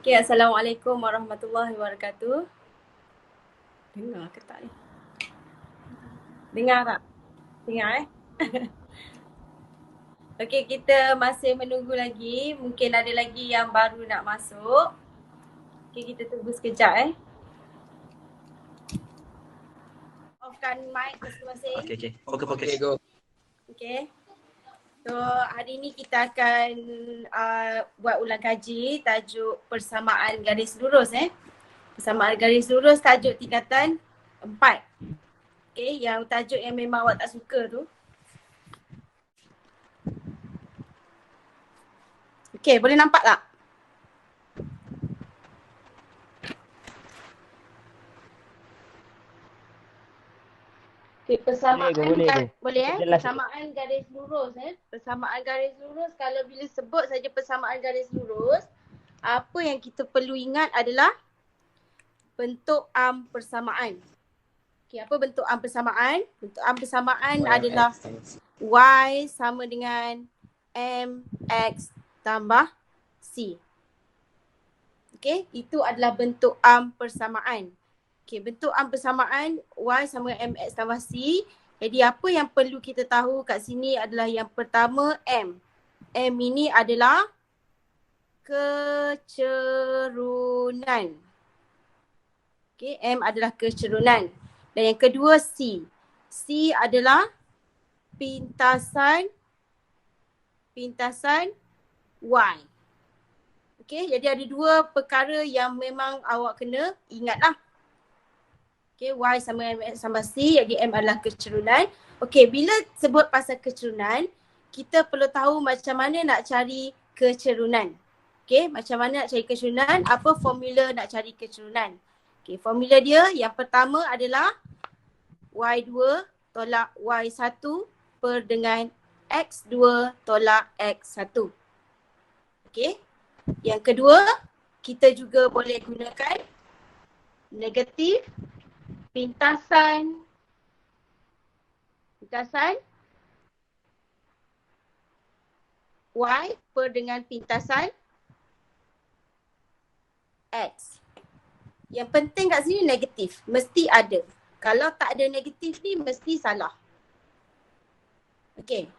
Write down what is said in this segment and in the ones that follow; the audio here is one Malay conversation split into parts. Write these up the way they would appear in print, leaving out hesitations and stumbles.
Okay, Assalamualaikum warahmatullahi wabarakatuh. Dengar ke tak ni? Dengar tak? Dengar Okay, kita masih menunggu lagi. Mungkin ada lagi yang baru nak masuk. Okay, kita tunggu sekejap Offkan mic masing-masing. Okay. Fokus. Go. Okay. So, hari ni kita akan buat ulang kaji tajuk persamaan garis lurus Persamaan garis lurus tajuk tingkatan 4. Okay, yang tajuk yang memang awak tak suka tu. Okay, boleh nampak tak? Okay, persamaan boleh persamaan garis lurus Persamaan garis lurus, kalau bila sebut saja persamaan garis lurus, apa yang kita perlu ingat adalah bentuk persamaan. Okay, apa bentuk persamaan? Bentuk persamaan adalah Y sama dengan MX tambah C. Okay, itu adalah bentuk persamaan. Okay, bentuk persamaan Y sama dengan MX tambah C. Jadi apa yang perlu kita tahu kat sini adalah yang pertama M. M ini adalah kecerunan. Okay, M adalah kecerunan. Dan yang kedua C. C adalah pintasan Y. Okay, jadi ada dua perkara yang memang awak kena ingatlah. Okay, Y sama M sama C, jadi M adalah kecerunan. Okay, bila sebut pasal kecerunan, kita perlu tahu macam mana nak cari kecerunan. Okay, macam mana nak cari kecerunan, apa formula nak cari kecerunan. Okay, formula dia yang pertama adalah Y2 tolak Y1 per dengan X2 tolak X1. Okay, yang kedua, kita juga boleh gunakan negatif pintasan Y per dengan pintasan X. Yang penting kat sini negatif, mesti ada. Kalau tak ada negatif ni mesti salah. Okay.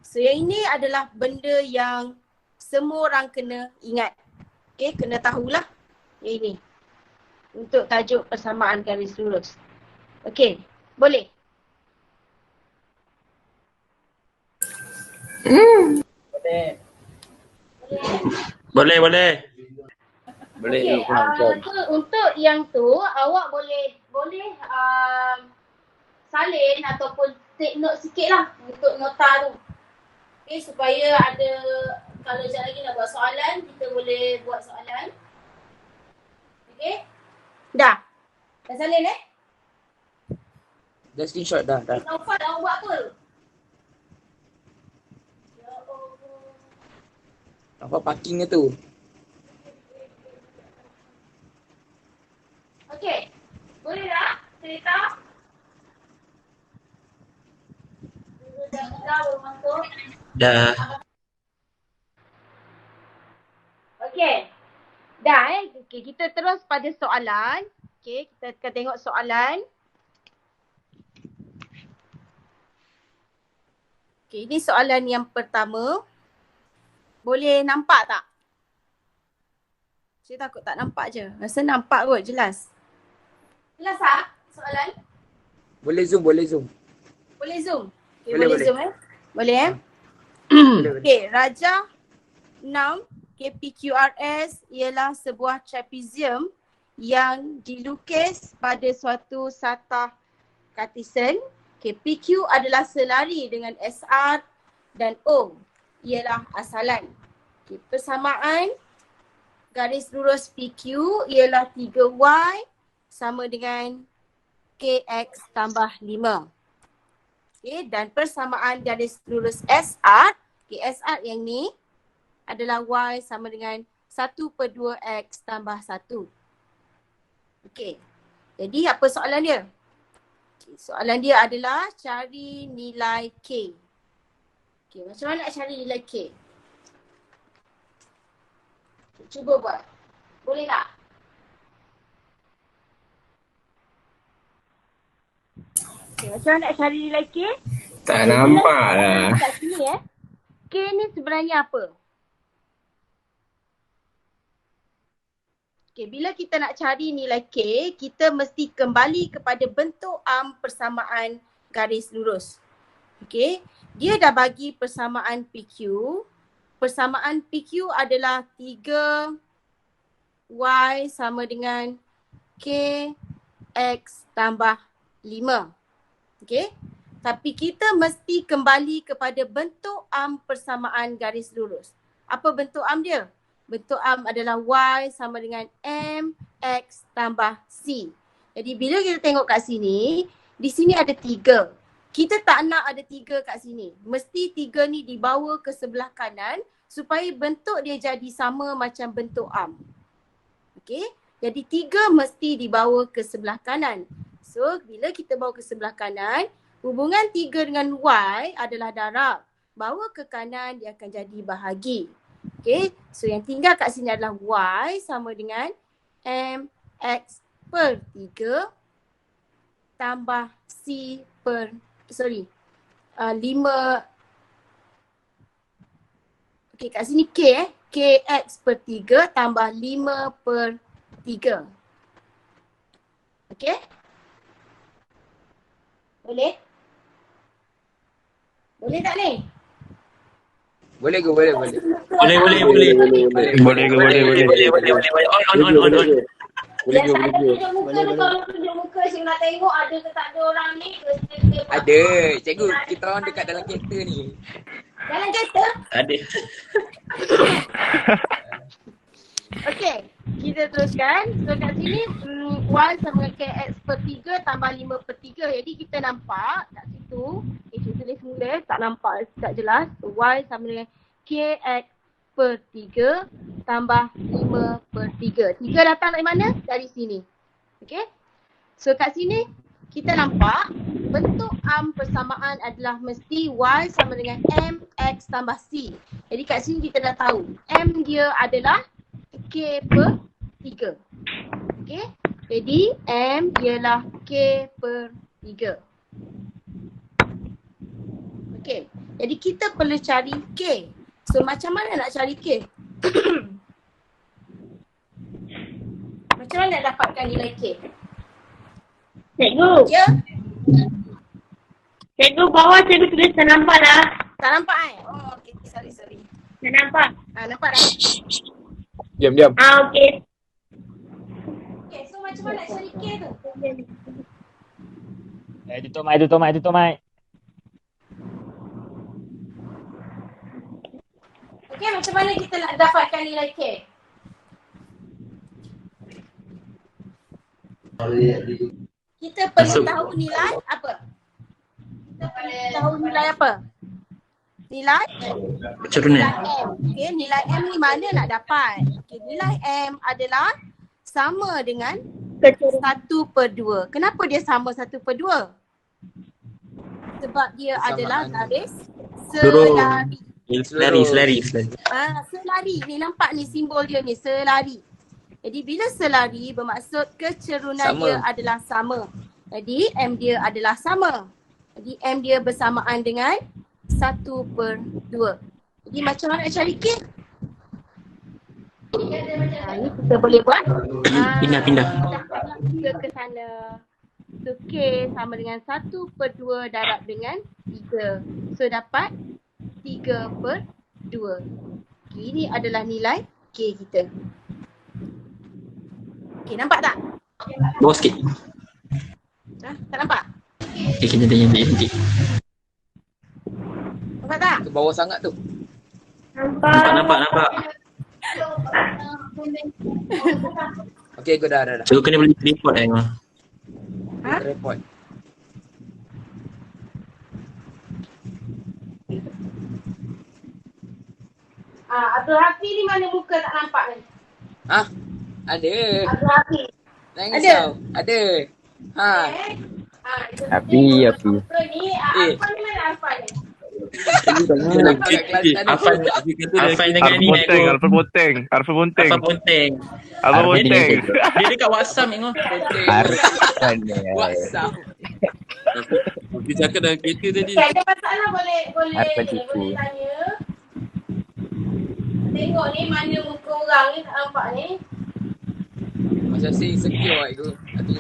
So yang ini adalah benda yang semua orang kena ingat. Okay, kena tahulah yang ini. Untuk tajuk persamaan garis lurus. Okay, boleh? Boleh. Okay, untuk yang tu awak boleh salin ataupun take note sikit lah untuk nota tu. Okay, supaya ada, kalau sekejap lagi nak buat soalan, kita boleh buat soalan. Okay? Dah salin Dah screenshot dah. Taufan awak buat apa? Ya Allah. Apa parking tu? Okay, boleh tak cerita? Dah. Okay. Dah Okay, kita terus pada soalan. Okay, kita akan tengok soalan. Okay, ini soalan yang pertama. Boleh nampak tak? Saya takut tak nampak je. Rasa nampak kot, jelas. Jelas tak soalan? Boleh zoom. Boleh zoom? Okay, boleh zoom Boleh Okay, Rajah 6 PQRS ialah sebuah trapezium yang dilukis pada suatu satah Cartesian. Okay, PQ adalah selari dengan SR dan O ialah asalan. Okay, persamaan garis lurus PQ ialah 3Y sama dengan KX tambah 5. Okay, dan persamaan garis lurus SR, okay, SR yang ni adalah Y sama dengan 1/2X tambah 1. Okay, jadi apa soalan dia? Okay, soalan dia adalah cari nilai K. Okay, macam mana nak cari nilai K? Cuba buat. Boleh tak? Okay, macam mana nak cari nilai K? Tak nampak lah. Kat sini K ni sebenarnya apa? Okay, bila kita nak cari nilai K, kita mesti kembali kepada bentuk persamaan garis lurus. Okay, dia dah bagi persamaan PQ. Persamaan PQ adalah 3Y sama dengan KX tambah 5. Okay, tapi kita mesti kembali kepada bentuk persamaan garis lurus. Apa bentuk dia? Bentuk adalah Y sama dengan MX tambah C. Jadi bila kita tengok kat sini, di sini ada 3. Kita tak nak ada 3 kat sini. Mesti 3 ni dibawa ke sebelah kanan supaya bentuk dia jadi sama macam bentuk Okay, jadi 3 mesti dibawa ke sebelah kanan. So bila kita bawa ke sebelah kanan, hubungan 3 dengan Y adalah darab. Bawa ke kanan dia akan jadi bahagi. Okay, so yang tinggal kat sini adalah Y sama dengan MX per 3 tambah C per, 5. Okay, kat sini K KX per 3 tambah 5 per 3. Okay? Boleh? Boleh tak ni? Boleh ke? Boleh. Boleh. On. Boleh tunjuk muka ni, kalau tunjuk muka saya nak tengok ada ke tak ada orang ni ke. Ada. Cikgu, kita orang dekat dalam kereta ni. Dalam kereta? Ada. Okey, kita teruskan. So kat sini Y sama dengan KX per 3 tambah 5 per 3. Jadi kita nampak kat situ, kita tulis mula tak nampak, tak jelas. Y sama dengan KX per 3 tambah 5 per 3. 3 datang dari mana? Dari sini. Okey. So kat sini kita nampak bentuk persamaan adalah mesti Y sama dengan MX tambah C. Jadi kat sini kita dah tahu M dia adalah K per 3. Okey. Jadi M ialah K per 3. Okey. Jadi kita perlu cari K. So macam mana nak cari K? Macam mana nak dapatkan nilai K? Cikgu. Ya? Cikgu bawah cikgu tulis tak nampak lah. Tak nampak Oh, okey. Sorry. Tak nampak. Nampak dah? Diam. Okey. Okay, so macam mana nak cari K tu? Tutup mic. Okay, macam mana kita nak dapatkan nilai K? Kita perlu tahu nilai apa? Kita perlu tahu nilai apa? Nilai Keturunan. M. Okay, nilai M ni mana nak dapat? Okay, nilai M adalah sama dengan 1/2. Kenapa dia sama 1/2? Sebab dia adalah garis selari. Selari. Selari. Ni nampak ni simbol dia ni, selari. Jadi bila selari bermaksud kecerunan Sama. dia adalah sama. Jadi M dia adalah sama. Jadi M dia bersamaan dengan 1/2. Jadi macam mana nak cari K? Ni kita boleh buat. Pindah. Kita ke sana. So K sama dengan 1/2 darab dengan 3. So dapat 3/2. Okay, ini adalah nilai K kita. Okay, nampak tak? Bawah sikit. Tak nampak? Okay, kita dah yang nanti. Nampak tak? Ke bawah sangat tu. Nampak. Okey, aku dah. So kena beli report memang. Report. Abdul Hafiz ni mana muka tak nampak ni? Ada. Abdul Hafiz. Jangan Ada? risau. Ada. Api. Api. Ni apa ni mana alfa ni? Afan dengan ni Alfa Bonteng. Afan Ponteng. Dia dekat WhatsApp ni. WhatsApp. Aku cakap dalam kereta tadi. Okay, ada masalah boleh tipu. tanya. Tengok ni mana muka orang ni tak nampak ni. Macam secure itu.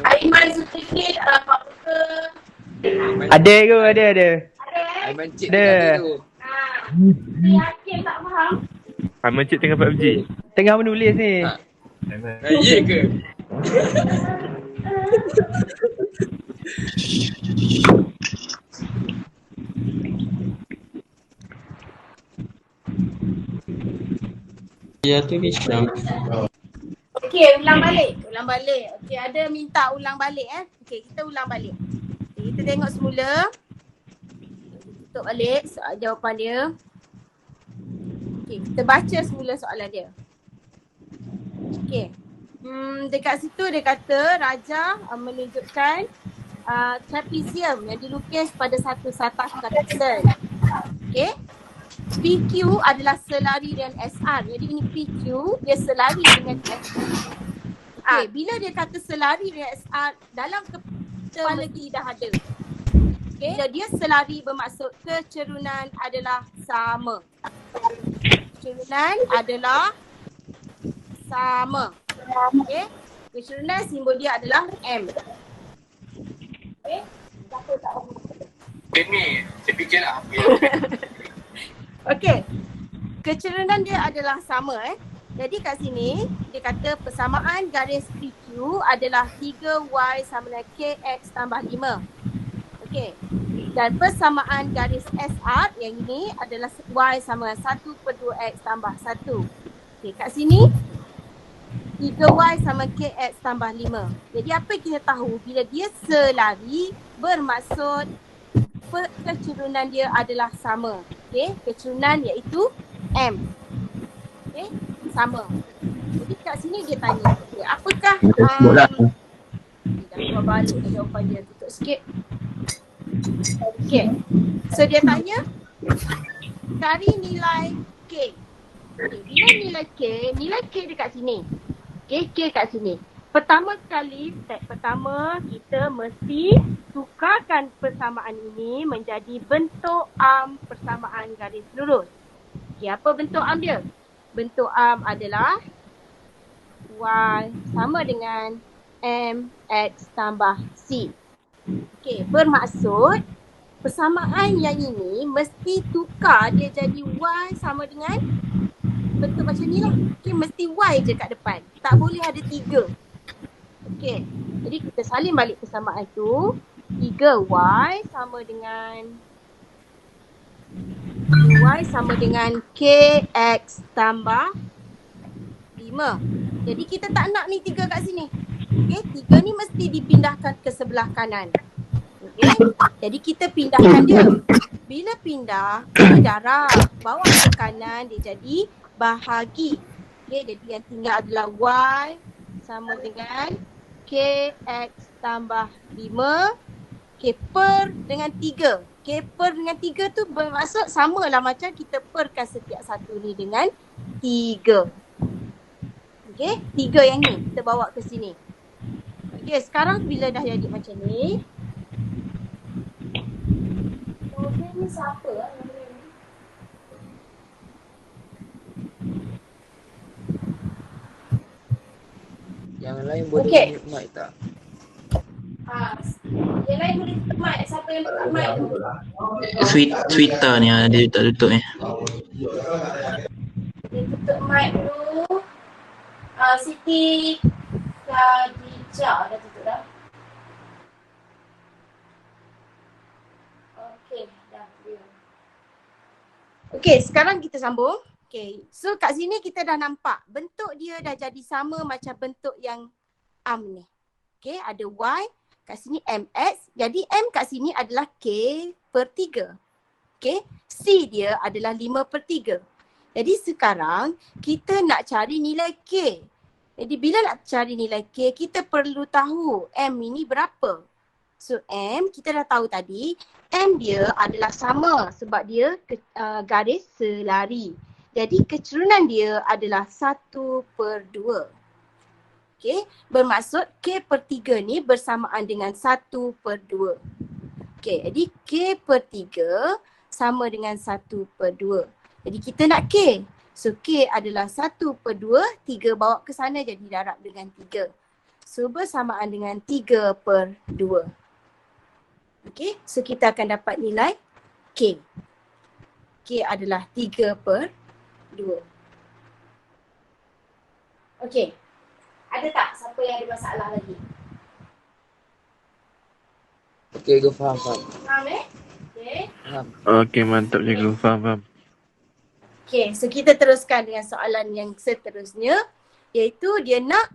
Aiman sedikit nampak muka. Ada ke? Ada. Aiman cik Ada. tengah tu. Si Hakim tak faham. Aiman cik tengah PUBG. Tengah menulis ni. Ya ke? Ya tu ni Syam. Okey, ulang balik. Okey, ada minta ulang balik Okey, kita ulang balik. Okay, kita tengok semula. Tutup balik soal jawapan dia. Okey, kita baca semula soalan dia. Okey. Dekat situ dia kata Raja menunjukkan trapezium yang dilukis pada satu satah kapital. Okey. PQ adalah selari dengan SR. Jadi ini PQ dia selari dengan SR. Okay, bila dia kata selari dengan SR dalam kepala kita dah ada. Okay, bila dia selari bermaksud kecerunan adalah sama. Kecerunan adalah sama. Okay, kecerunan simbol dia adalah M. Okay, siapa tak tahu? Ini saya fikirlah. Okey. Kecerunan dia adalah sama Jadi kat sini dia kata persamaan garis PQ adalah 3Y sama dengan KX tambah 5. Okey. Dan persamaan garis SR yang ini adalah Y sama dengan 1/2X tambah 1. Okey, kat sini 3Y sama KX tambah 5. Jadi apa kita tahu bila dia selari bermaksud kecerunan dia adalah sama. Okey, kecerunan iaitu M. Okey, sama. Jadi kat sini dia tanya, okay, apakah dah keluar balik jawapan dia, tutup sikit. Okey. So dia tanya cari nilai K. Okay, nilai K dekat sini. Okey, K kat sini. Pertama kali, step pertama kita mesti tukarkan persamaan ini menjadi bentuk arm persamaan garis lurus. Okey, apa bentuk arm dia? Bentuk arm adalah Y sama dengan MX tambah C. Okey, bermaksud persamaan yang ini mesti tukar dia jadi Y sama dengan bentuk macam ni lah. Okey, mesti Y je kat depan. Tak boleh ada 3. Okey, jadi kita salin balik persamaan tu. 3Y sama dengan KX tambah 5. Jadi kita tak nak ni 3 kat sini. Okey, 3 ni mesti dipindahkan ke sebelah kanan. Okey, jadi kita pindahkan dia. Bila pindah, dia darab. Bawa ke kanan, dia jadi bahagi. Okey, jadi yang tinggal adalah Y sama dengan KX tambah 5. K per dengan 3. K per dengan 3 tu bermaksud samalah macam kita perkan setiap satu ni dengan 3. Okey, 3 yang ni kita bawa ke sini. Okey, sekarang bila dah jadi macam ni. Okey, ni siapa lah? Yang lain boleh mute mic tak? Yang lain boleh tutup mic. Siapa yang tutup mic tu? Twitter ni ada tak tutup ni. Dia tutup mic dulu. Siti Khadijah dah tutup dah. Okey, dah. Okey, sekarang kita sambung. Okay, so kat sini kita dah nampak bentuk dia dah jadi sama macam bentuk yang arm ni. Okay, ada Y, kat sini MX, jadi M kat sini adalah K per 3. Okay, C dia adalah 5/3. Jadi sekarang kita nak cari nilai K. Jadi bila nak cari nilai K, kita perlu tahu M ini berapa. So M kita dah tahu tadi, M dia adalah sama sebab dia garis selari. Jadi kecerunan dia adalah 1/2. Okay, bermaksud K/3 ni bersamaan dengan 1/2. Okay, jadi K/3 sama dengan 1/2. Jadi kita nak K. So K adalah 1/2, 3 bawa ke sana jadi darab dengan 3. So bersamaan dengan 3/2. Okay, so kita akan dapat nilai K. K adalah 3/2. Okay, ada tak siapa yang ada masalah lagi? Okay, go faham. Faham Okay. Okey, mantap cikgu. Faham. Okay, so kita teruskan dengan soalan yang seterusnya, iaitu dia nak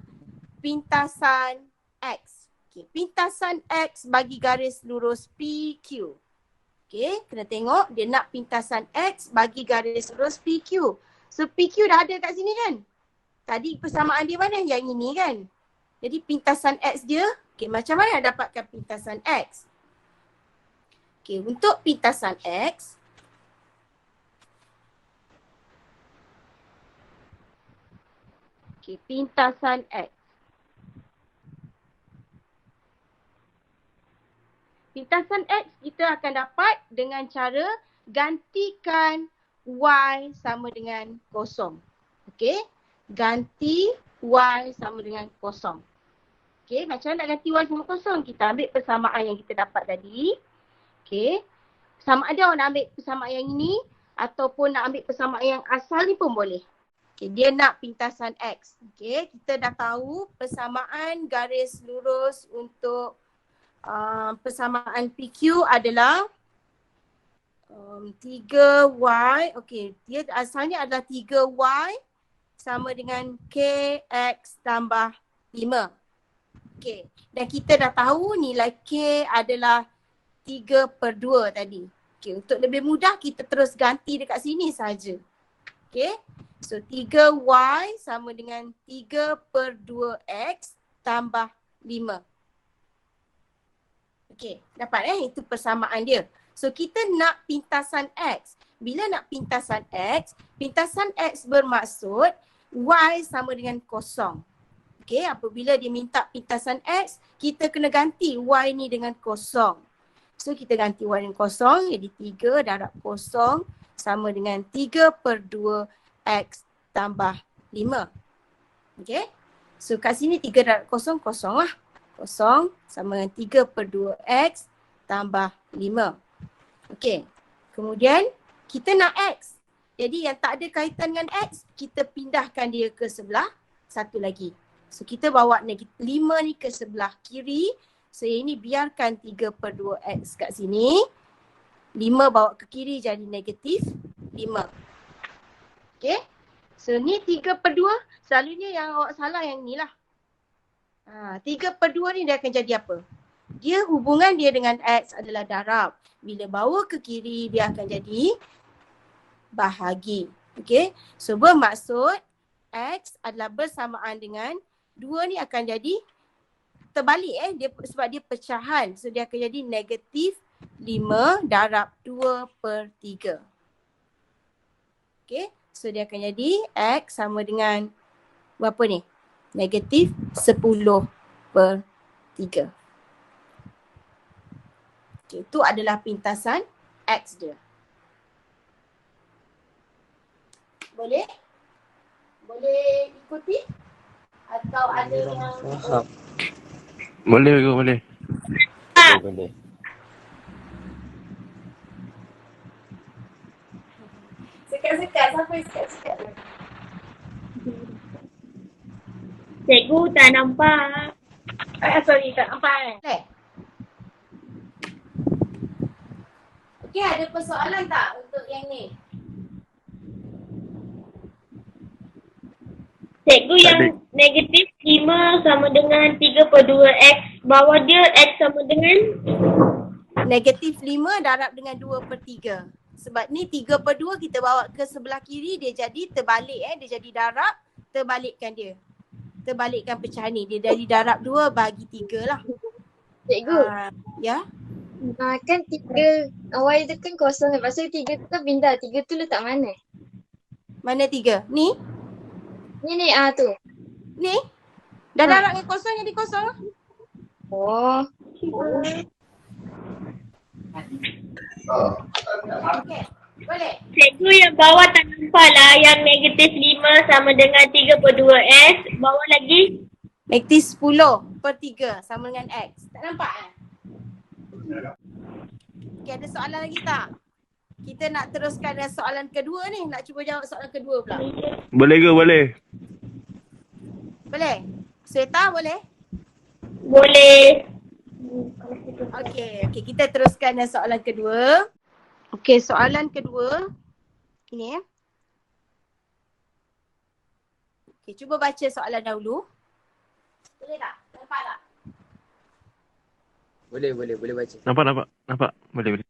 pintasan X. Okay, pintasan X bagi garis lurus PQ. Okay, kena tengok dia nak pintasan X bagi garis lurus PQ. So PQ dah ada kat sini kan? Tadi persamaan dia mana? Yang ini kan? Jadi pintasan X dia, okay, macam mana nak dapatkan pintasan X? Okay, untuk pintasan X, okay, pintasan X. Pintasan X kita akan dapat dengan cara gantikan Y sama dengan kosong. Okay, ganti Y sama dengan kosong. Okay, macam mana nak ganti Y sama kosong? Kita ambil persamaan yang kita dapat tadi. Okay, sama ada nak ambil persamaan yang ini ataupun nak ambil persamaan yang asal ni pun boleh. Okay, dia nak pintasan X. Okay, kita dah tahu persamaan garis lurus untuk persamaan PQ adalah 3Y. Okay, dia asalnya adalah 3Y sama dengan KX tambah 5. Okay, dan kita dah tahu nilai K adalah 3/2 tadi. Okay, untuk lebih mudah kita terus ganti dekat sini saja. Okay, so 3Y sama dengan 3/2X tambah 5. Okay, dapat itu persamaan dia. So kita nak pintasan X. Bila nak pintasan X bermaksud Y sama dengan kosong. Okay, apabila dia minta pintasan X, kita kena ganti Y ni dengan kosong. So kita ganti Y dengan kosong, jadi 3 darab kosong sama dengan 3/2X tambah 5. Okay, so kat sini 3 darab kosong, kosong lah. Kosong sama dengan 3/2X tambah 5. Okay, kemudian kita nak X. Jadi yang tak ada kaitan dengan X, kita pindahkan dia ke sebelah satu lagi. So kita bawa -5 ni ke sebelah kiri. So ini biarkan 3/2X kat sini. 5 bawa ke kiri jadi -5. Okay, so ni 3/2. Selalunya yang awak salah yang ni lah. 3/2 ni dia akan jadi apa? Dia hubungan dia dengan X adalah darab. Bila bawa ke kiri dia akan jadi bahagi. Okay, so bermaksud X /adalah bersamaan dengan 2 ni akan jadi terbalik dia, sebab dia pecahan. So dia akan jadi -5 darab 2/3. Okay, so dia akan jadi X sama dengan berapa ni? -10/3. Okay, itu adalah pintasan X dia. Boleh? Boleh ikuti? Atau ada yang Faham. Boleh ke boleh? Boleh. sekat-sekat, siapa yang sekat-sekat? Cikgu tak nampak. Sorry, tak nampak Okay, ada persoalan tak untuk yang ni? Cikgu Tak yang -5 sama dengan 3/2X. Bawah dia X sama dengan -5 darab dengan 2/3. Sebab ni 3/2 kita bawa ke sebelah kiri, dia jadi terbalik dia jadi darab, terbalikkan dia. Terbalikkan pecahan ni, dia dari darab 2 bagi 3 lah. Cikgu, Ya. kan 3 awal tu kan kosong. Lepas tu 3 tu kan pindah. 3 tu letak mana? Mana 3? Ni? Ni tu. Ni? Dah darab yang kosong jadi kosong lah. Oh. Okey. Boleh? Cikgu yang bawah tak nampak lah yang -5 sama dengan 3/2x. Bawah lagi. -10/3 sama dengan X. Tak nampak kan? Okey, ada soalan lagi tak? Kita nak teruskan dengan soalan kedua ni. Nak cuba jawab soalan kedua pula. Boleh ke? Boleh. Boleh? Sweta boleh? Boleh. Okey, kita teruskan dengan soalan kedua. Okey, soalan kedua. Ini ya. Okey, cuba baca soalan dahulu. Boleh tak? Nampak tak? Boleh baca. Nampak. Boleh.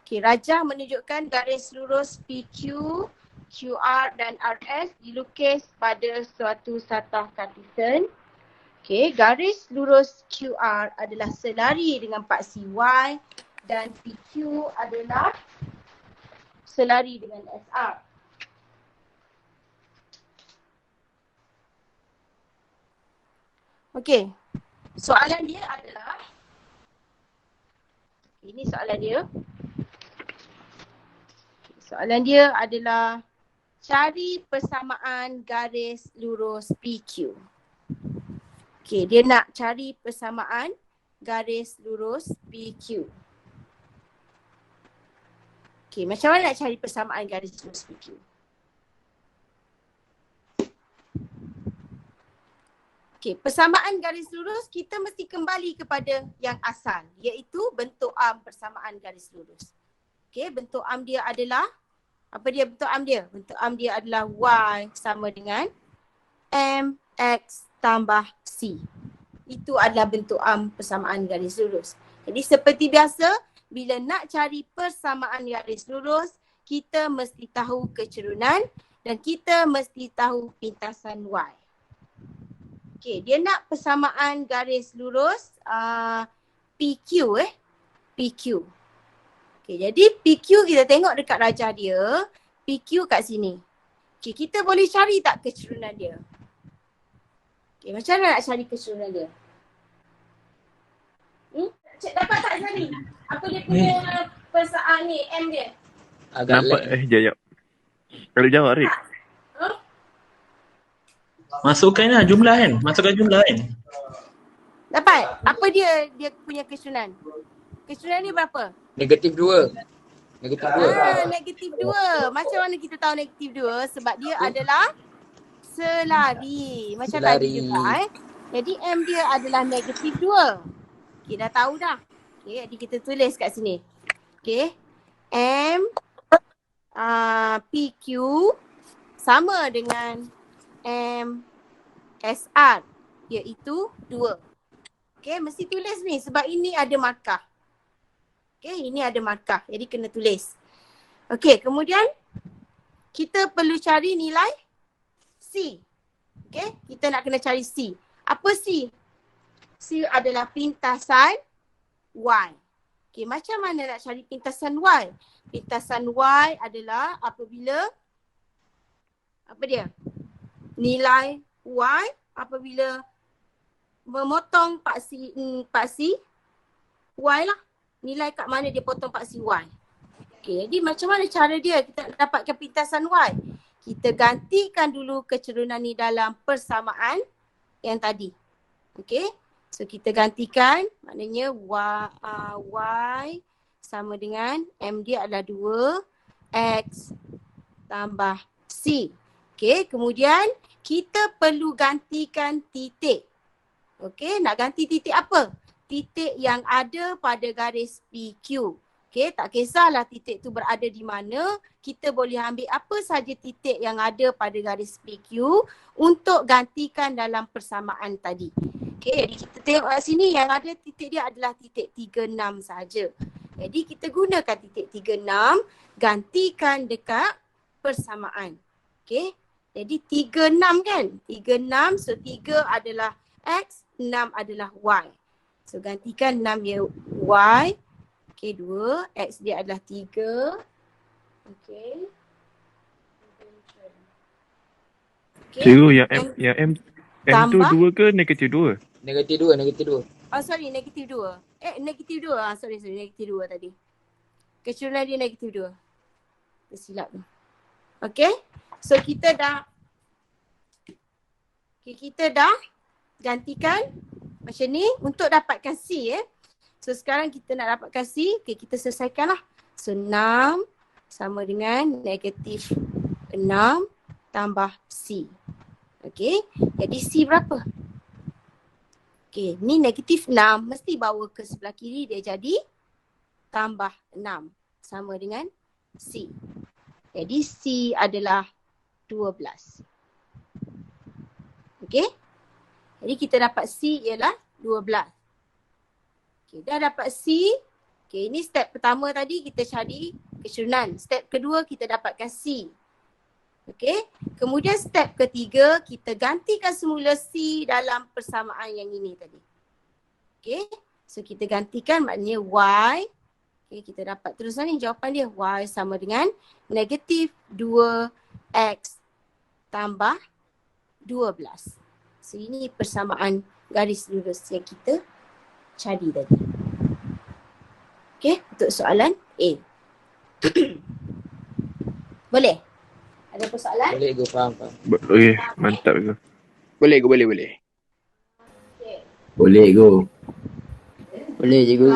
Okey, rajah menunjukkan garis lurus PQ, QR dan RS dilukis pada suatu satah kartesen. Okey, garis lurus QR adalah selari dengan paksi Y dan PQ adalah selari dengan SR. Okey, soalan dia adalah, ini soalan dia. Soalan dia adalah cari persamaan garis lurus PQ. Okey, dia nak cari persamaan garis lurus PQ. Okey, macam mana nak cari persamaan garis lurus PQ? Okey, persamaan garis lurus kita mesti kembali kepada yang asal, iaitu bentuk am persamaan garis lurus. Okey, bentuk am dia adalah, apa dia bentuk am dia? Bentuk am dia adalah Y sama dengan MX tambah C. Itu adalah bentuk am persamaan garis lurus. Jadi seperti biasa, bila nak cari persamaan garis lurus, kita mesti tahu kecerunan dan kita mesti tahu pintasan Y. Okey, dia nak persamaan garis lurus PQ PQ. Okey, jadi PQ kita tengok dekat rajah dia, PQ kat sini. Okey, kita boleh cari tak kecerunan dia? Okey, macam mana nak cari kecerunan dia? Cik dapat tak Zani? Apa dia punya persamaan ni, M dia? Agak Nampak lag. jap. Kalau jawab Arif. Masukkan jumlah kan? Dapat? Apa dia punya kecerunan? Kecerunan ni berapa? -2. Negatif 2. Macam mana kita tahu negatif 2? Sebab dia adalah selari. Macam tadi juga Jadi M dia adalah negatif 2. Okay, dah tahu dah. Okay, jadi kita tulis kat sini. Okay. M PQ sama dengan M SR, iaitu 2. Okay, mesti tulis ni sebab ini ada markah. Okay, ini ada markah. Jadi kena tulis. Okay, kemudian kita perlu cari nilai C. Okay, kita nak kena cari C. Apa C? C adalah pintasan Y. Okay, macam mana nak cari pintasan Y? Pintasan Y adalah apabila, apa dia? Nilai Y apabila memotong paksi Y lah. Nilai kat mana dia potong paksi Y. Okay, jadi macam mana cara dia kita dapatkan pintasan Y? Kita gantikan dulu kecerunan ni dalam persamaan yang tadi. Okay, so kita gantikan, maknanya Y sama dengan M dia adalah 2X tambah C. Okay, kemudian kita perlu gantikan titik. Okay, nak ganti titik apa? Titik yang ada pada garis PQ. Okay, tak kisahlah titik tu berada di mana, kita boleh ambil apa saja titik yang ada pada garis PQ untuk gantikan dalam persamaan tadi. Okay, jadi kita tengok kat sini yang ada titik dia adalah titik 36 saja. Jadi kita gunakan titik 36 gantikan dekat persamaan. Okay. Jadi 36 kan? 36, so 3 adalah X, 6 adalah Y. So gantikan 6 dia Y. Okay, 2. X dia adalah 3. Okay. Okay. Cikgu yang M tu tambah. 2 ke negatif 2? Negatif 2, negatif 2. Oh sorry, negatif 2. Negatif 2. Sorry, negatif 2 tadi. Kecuralan dia negatif 2. Tersilap tu. Okay. So kita dah gantikan macam ni untuk dapatkan C So sekarang kita nak dapatkan C, kita selesaikan lah. So 6 sama dengan negatif 6 tambah C. Okay, jadi C berapa? Okay, ni negatif 6 mesti bawa ke sebelah kiri, dia jadi tambah 6 sama dengan C. Jadi C adalah 12. Okay. Jadi kita dapat C ialah 12. Okay, dah dapat C. Okay, ini step pertama tadi kita cari kecuralan. Step kedua kita dapatkan C. Okay. Kemudian step ketiga kita gantikan semula C dalam persamaan yang ini tadi. Okay. So kita gantikan maknanya Y. Okay, kita dapat terusan ni jawapan dia. Y sama dengan negatif 2X tambah 12. So ini persamaan garis lurus yang kita cari tadi. Okay, untuk soalan A. Boleh? Ada persoalan? Boleh go, faham. Okay, mantap ke? Boleh go, boleh. Okay. Boleh go. Boleh cikgu.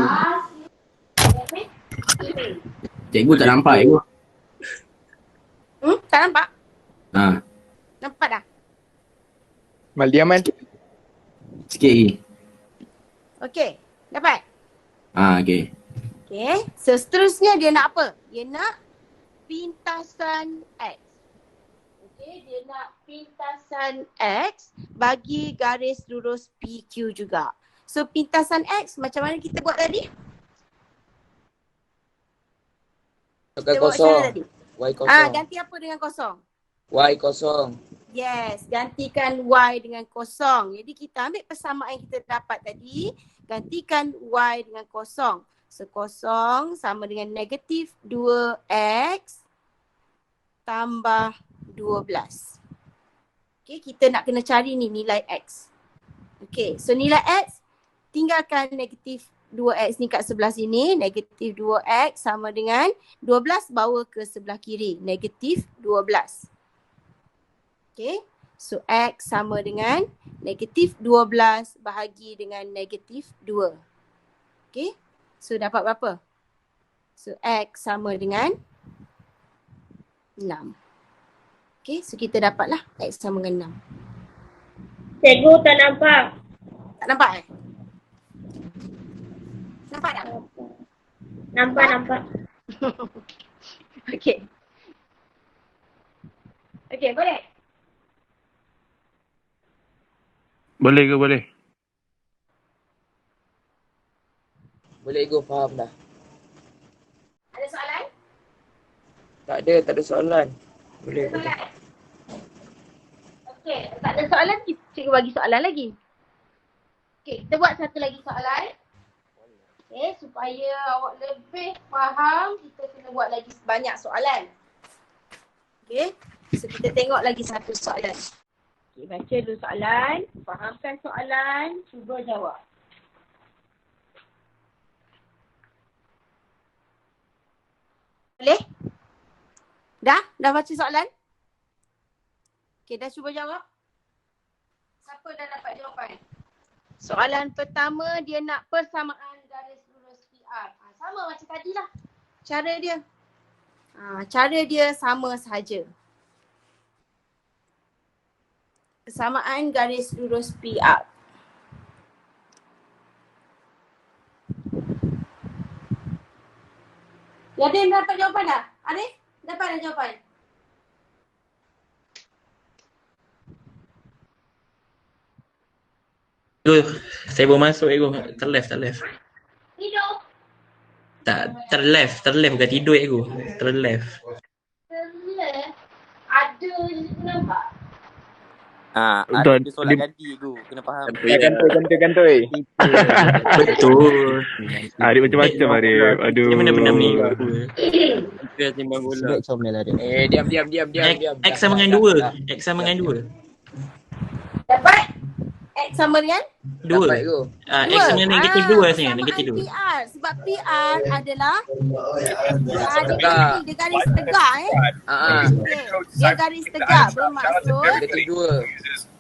Cikgu tak nampak cikgu. Tak nampak? Ha, Nampak dah? Maldiaman. sikit lagi. Okay, dapat? Ha, okey. Okay, so seterusnya dia nak apa? Dia nak pintasan X. Okay, dia nak pintasan X bagi garis lurus PQ juga. So pintasan X macam mana kita buat tadi? Pakai Kita buat macam mana kosong. tadi? Y kosong. Ganti apa dengan kosong? Y kosong. Yes, gantikan Y dengan kosong. Jadi kita ambil persamaan yang kita dapat tadi, gantikan Y dengan kosong. So kosong sama dengan negatif 2X tambah 12. Okay, kita nak kena cari ni nilai X. Okay, so nilai X tinggalkan negatif 2X ni kat sebelah sini. Negatif 2X sama dengan 12 bawa ke sebelah kiri. Negatif 12. Okay, so X sama dengan negatif 12 bahagi dengan negatif 2. Okay, so dapat berapa? So X sama dengan 6. Okay, so kita dapatlah X sama dengan 6. Cikgu tak nampak. Tak nampak Nampak tak? Nampak. Okay. Okay, boleh? Boleh ke boleh? Boleh go, faham dah. Ada soalan? Tak ada soalan. Boleh. Okay, tak ada soalan, cikgu bagi soalan lagi. Okay, kita buat satu lagi soalan. Okay, supaya awak lebih faham, kita kena buat lagi banyak soalan. Okay, so kita tengok lagi satu soalan. Okay, baca dulu soalan, fahamkan soalan, cuba jawab. Boleh? Dah baca soalan? Okay, dah cuba jawab? Siapa dah dapat jawapan? Soalan pertama dia nak persamaan garis lurus PR. Sama macam tadi lah cara dia. Cara dia sama sahaja. Persamaan garis lurus PR. Ada yang dapat jawapan dah? Arif? Dapat dah jawapan? Saya baru masuk ego. Tak left. Hidup. Tak, terleft bukan tidur cikgu. Terleft. Ada nampak? Dah, Ada solat dia- ganti tu. Kena faham. Kantoi. Betul. Arif macam-macam Arif. Aduh. Dia benda-benda ni. Dia timbang bola. Diam. X sama dengan 2. X sama dengan 2. Dapat? X sama dengan? 2. Dapat tu. X sama dengan negatif 2 rasanya. Persamaan Negatif 2. PR. Sebab PR adalah Tegak. dia garis tegak Ah, Okay. Dia garis tegak bermaksud negatif 2.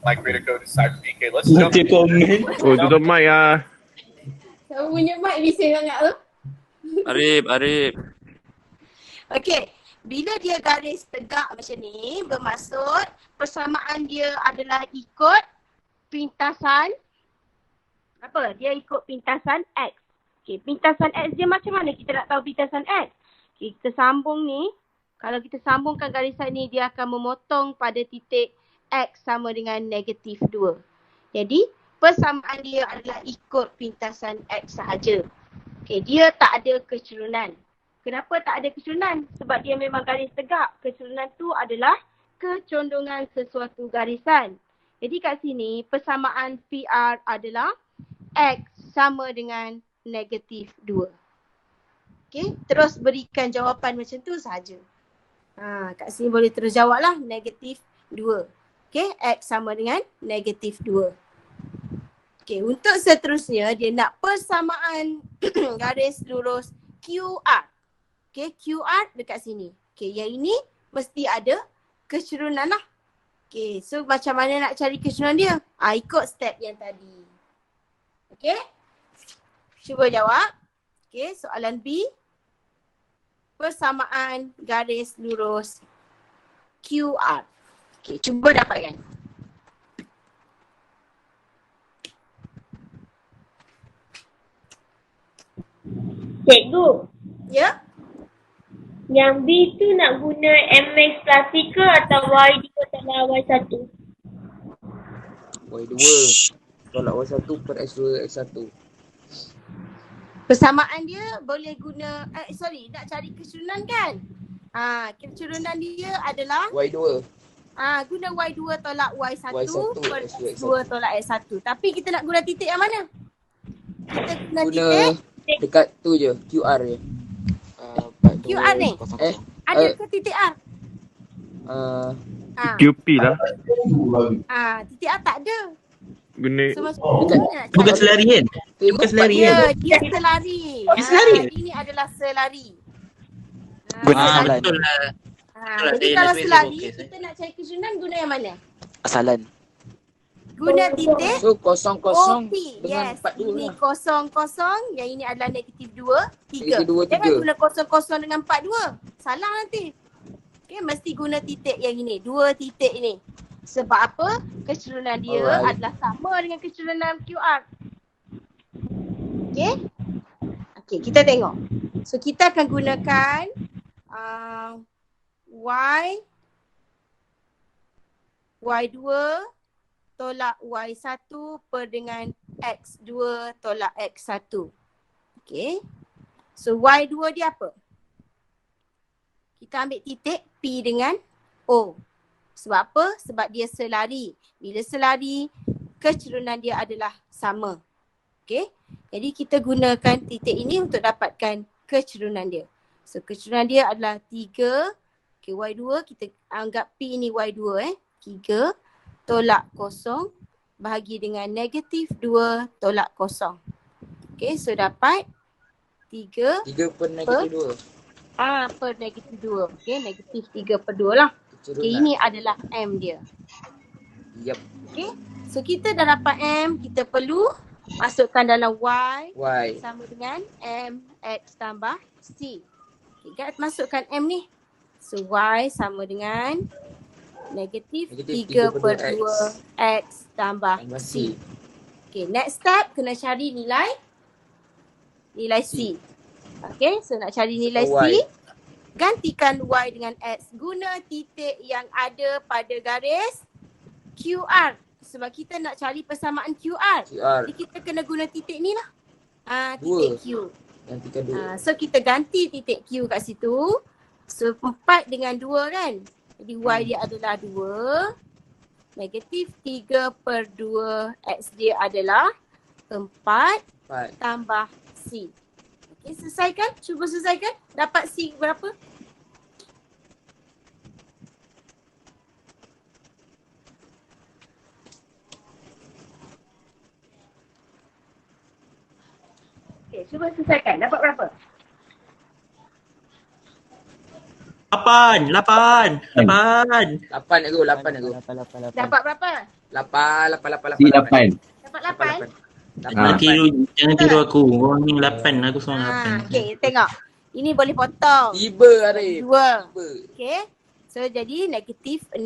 Baca komen. Oh, tutup mic ah. siapa punya mic bising sangat tu. Arif. Okey, bila dia garis tegak macam ni bermaksud persamaan dia adalah ikut pintasan apa? Dia ikut pintasan X. Okey, pintasan X dia macam mana kita nak tahu pintasan X? Okay, kita sambung ni. Kalau kita sambungkan garisan ni, dia akan memotong pada titik X sama dengan negatif 2. Jadi, persamaan dia adalah ikut pintasan X sahaja. Okay, dia tak ada kecerunan. Kenapa tak ada kecerunan? Sebab dia memang garis tegak. Kecerunan tu adalah kecondongan sesuatu garisan. Jadi kat sini, persamaan PR adalah X sama dengan negatif 2. Okay, terus berikan jawapan macam tu sahaja. Kat sini boleh terus jawab lah, negatif 2. Okay, X sama dengan negatif 2. Okay, untuk seterusnya dia nak persamaan garis lurus QR. Okay, QR dekat sini. Okay, yang ini mesti ada kecerunan lah. Okay, so macam mana nak cari kecerunan dia? Ikut step yang tadi. Okay, cuba jawab. Okay, soalan B. Persamaan garis lurus QR. Okay, cuba dapatkan. Cikgu, Ya? yang B tu nak guna MX plus 3 atau Y2 tolak Y1? Y2. Tolak Y1 per X2 X1. Persamaan dia boleh guna, nak cari kecerunan kan? Kecerunan dia adalah Y2. guna Y2 tolak Y1 Y1 per X2 X2 tolak X1. Tapi kita nak guna titik yang mana? Kita guna Guna titik dekat tu je, QR je. QR ni. Ada ke titik R? QP lah. Titik R tak ada. Guna So macam mana nak Bukan cari? selari kan? Bukan selari kan? Dia selari. Dia selari? Ini adalah selari. Betul lah. Jadi saya kalau nak selari, okey, saya. kita nak cari kecerunan guna yang mana? Asalan. Guna titik So kosong-kosong OP. dengan Yes. 42 Ini lah. kosong-kosong. Yang ini adalah negatif 2, 3. Negatif 2, 3. Jangan guna kosong-kosong dengan 42. Salah nanti. Okay, mesti guna titik yang ini. 2 titik ini. Sebab apa? Kecerunan dia adalah sama dengan kecerunan QR. Okay? Okay, kita tengok. So, kita akan gunakan Y2 tolak Y1 per dengan X2 tolak X1. Okay. So Y2 dia apa? Kita ambil titik P dengan O. Sebab apa? Sebab dia selari. Bila selari, kecerunan dia adalah sama. Okay. Jadi kita gunakan titik ini untuk dapatkan kecerunan dia. So kecerunan dia adalah 3. Okay, Y2 kita anggap P ni Y2 3 tolak 0 bahagi dengan negatif 2 tolak 0. Okay, so dapat 3 3 per negatif 2. per negatif 2. Okay, negatif 3 per 2 lah. Okay, ini adalah M dia. Yep. Okay, so kita dah dapat M, kita perlu masukkan dalam Y. Y. Sama dengan M X tambah C. Okay, guys, masukkan M ni. So Y sama dengan negatif 3 per 2 X tambah C. Okay, next step kena cari nilai C. Okay, so nak cari nilai C, gantikan Y dengan X. Guna titik yang ada pada garis QR. Sebab kita nak cari persamaan QR. Jadi kita kena guna titik ni lah. Titik Q. Gantikan 2. So kita ganti titik Q kat situ. So 4 dengan 2 kan. Jadi Y dia adalah 2. Negatif 3 per 2 X dia adalah 4 tambah C. Okay, selesaikan. Cuba selesaikan. Dapat C berapa? Okay, cuba selesaikan. Dapat berapa? 8. 8 aku. Dapat berapa? 8. Si 8. Dapat 8? Jangan tiru aku. Orang ni 8, aku seorang 8. Okay, tengok. Ini boleh potong. Tiba Arif. 2. Okay. So jadi negatif 6.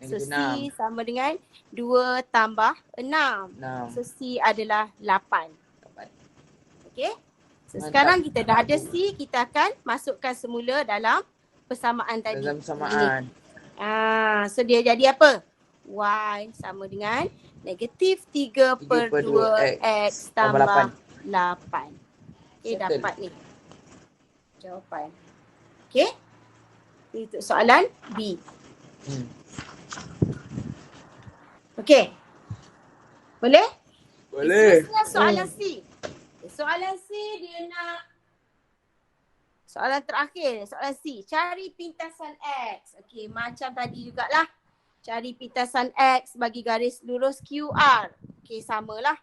So Negatif C sama dengan 2 tambah 6. 6. So C adalah 8. 8. Okay. So Mantap. sekarang kita dah ada C, kita akan masukkan semula dalam persamaan tadi. Dalam persamaan. So dia jadi apa? Y sama dengan negatif 3 per 2 X tambah 8. Okay, Settle. dapat ni jawapan. Okay. Itu soalan B. Okay. Boleh? Boleh. Seterusnya soalan C. Soalan C dia nak soalan terakhir, soalan C. Cari pintasan X. Okey, macam tadi jugalah. Cari pintasan X bagi garis lurus QR. Okey, samalah.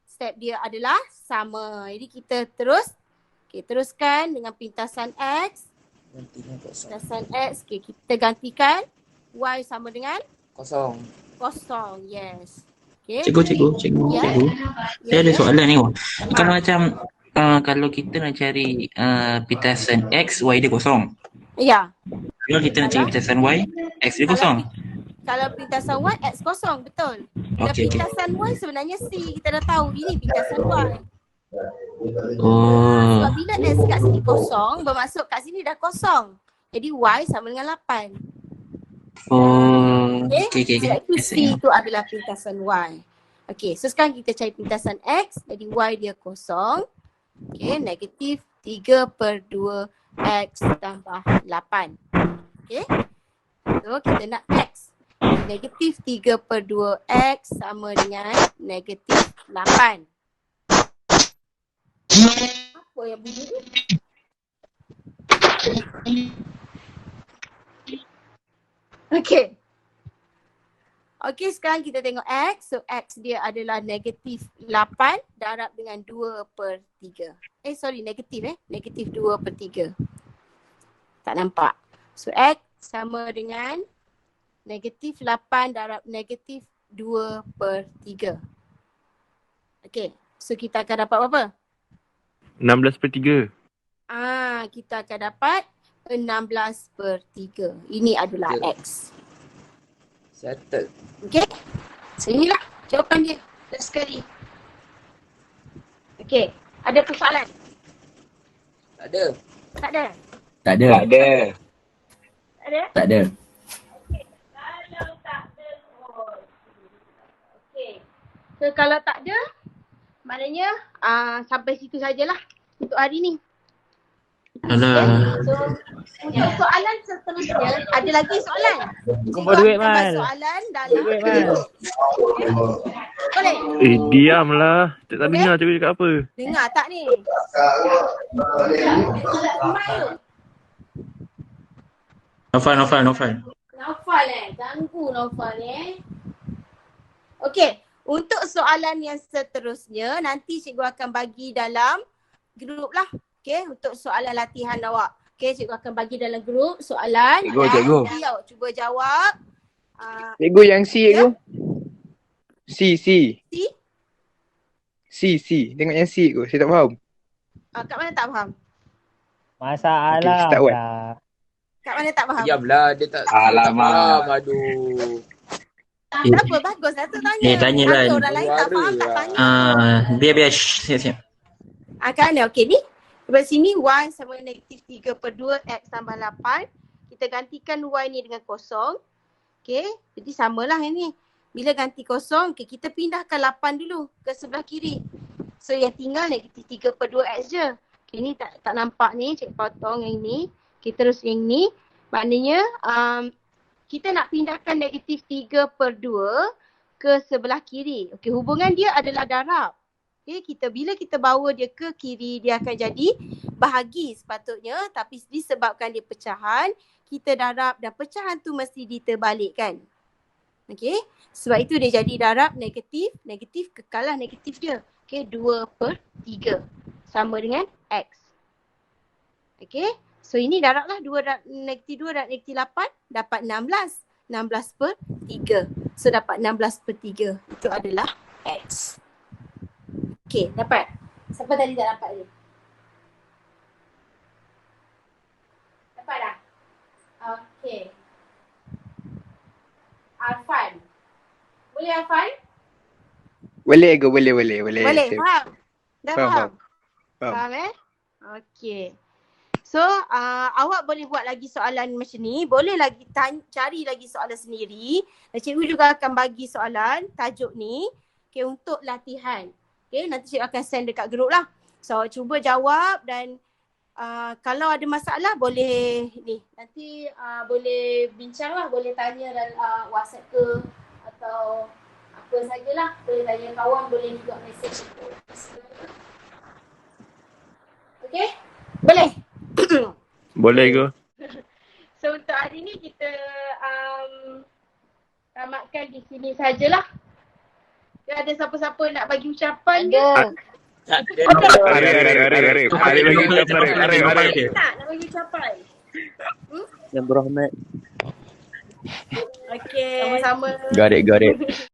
Step dia adalah sama. Jadi kita teruskan dengan pintasan X. Pintasan X, okey, kita gantikan Y sama dengan Kosong. Yes. Okay. Cikgu. Ya. Saya ada soalan ni. Kalau macam kalau kita nak cari pintasan X, Y dia kosong. Ya. Kalau kita nak cari pintasan Y, X dia kosong. Kalau pintasan Y, X kosong. Betul. Dan Okey. pintasan Y sebenarnya C. Kita dah tahu ini pintasan Y. Oh. Sebab bila X kat sini kosong, bermaksud kat sini dah kosong. Jadi Y sama dengan 8. Oh. Okay. Okay. Sebab itu C itu adalah pintasan Y. Okay. So sekarang kita cari pintasan X. Jadi Y dia kosong. Okay. Negatif 3 per 2 X tambah 8. Okay. So kita nak X. Negatif 3 per 2 X sama dengan negatif 8. Apa yang bunyi ni? Okay. Okay, sekarang kita tengok X. So X dia adalah negatif 8 darab dengan 2 per 3. Negatif Negatif 2 per 3. Tak nampak. So X sama dengan negatif 8 darab negatif 2 per 3. Okay. So kita akan dapat berapa? 16 per 3. Kita akan dapat 16 per 3. Ini adalah X. Settle. Okay. So inilah jawapan dia. Last sekali. Okay. Ada persoalan? Tak ada. Tak ada? Tak ada. Tak ada? Tak ada. Kalau tak ada, okay. So kalau tak ada, maknanya sampai situ sajalah untuk hari ni. Alah. So untuk soalan seterusnya, ada lagi soalan? Kumpul duit, Man. Soalan dalam Duit, Man. boleh? Diamlah. Tak dengar cikgu cakap apa. Dengar tak ni? Nofal. Naufal ganggu Naufal Okey, untuk soalan yang seterusnya nanti cikgu akan bagi dalam grup lah. Okey, untuk soalan latihan awak. Okey, cikgu akan bagi dalam grup soalan. Cikgu. Nanti awak cuba jawab. Cikgu yang C, cikgu. C. C? Tengok yang C, cikgu. Saya tak faham. Kat mana tak faham? Masalah. Okay, start one. Kat mana tak faham? Diamlah, dia tak Alamak. faham. Aduh. Tak apa, bagus lah tu tanya. Tanyalah. Kalau orang lain tak faham, tak tanya. Biar. Siap. Kat mana? Okey ni. Dari sini Y sama negatif 3 per 2 X tambah 8. Kita gantikan Y ni dengan kosong. Okey. Jadi samalah ini. Bila ganti kosong, okay, kita pindahkan 8 dulu ke sebelah kiri. So yang tinggal negatif 3 per 2 X je. Ini tak nampak ni, cik potong yang ni. Okay, terus yang ni. Maknanya kita nak pindahkan negatif 3/2 ke sebelah kiri. Okay, hubungan dia adalah darab. Okay, bila kita bawa dia ke kiri, dia akan jadi bahagi sepatutnya. Tapi disebabkan dia pecahan, kita darab dan pecahan tu mesti diterbalikkan. Okay, sebab itu dia jadi darab negatif kekalah negatif dia. Okay, 2/3 sama dengan X. Okay, so ini darab lah, negatif 2 dan negatif 8 dapat 16. 16/3. So dapat 16/3. Itu adalah X. Okay, dapat. Siapa tadi tak dapat ni? Dapat dah? Okay. Arfan. Boleh Arfan? Boleh ke? Boleh. Boleh, faham? Dah faham? Faham. Faham Okay. So, awak boleh buat lagi soalan macam ni. Boleh lagi cari lagi soalan sendiri. Dan cikgu juga akan bagi soalan tajuk ni. Okay, untuk latihan. Okay, nanti cikgu akan send dekat grup lah. So, cuba jawab dan kalau ada masalah boleh ni. Nanti boleh bincang lah. Boleh tanya dalam WhatsApp ke atau apa sajalah. Boleh tanya kawan, boleh juga mesej. Okay? Boleh? Boleh ke? So untuk hari ni kita tamatkan di sini sajalah. Ada siapa-siapa nak bagi ucapan ke? Arif bagi ucapan. Arif. Nak bagi ucapan? Yang berahmat. Okay, sama-sama. Got it.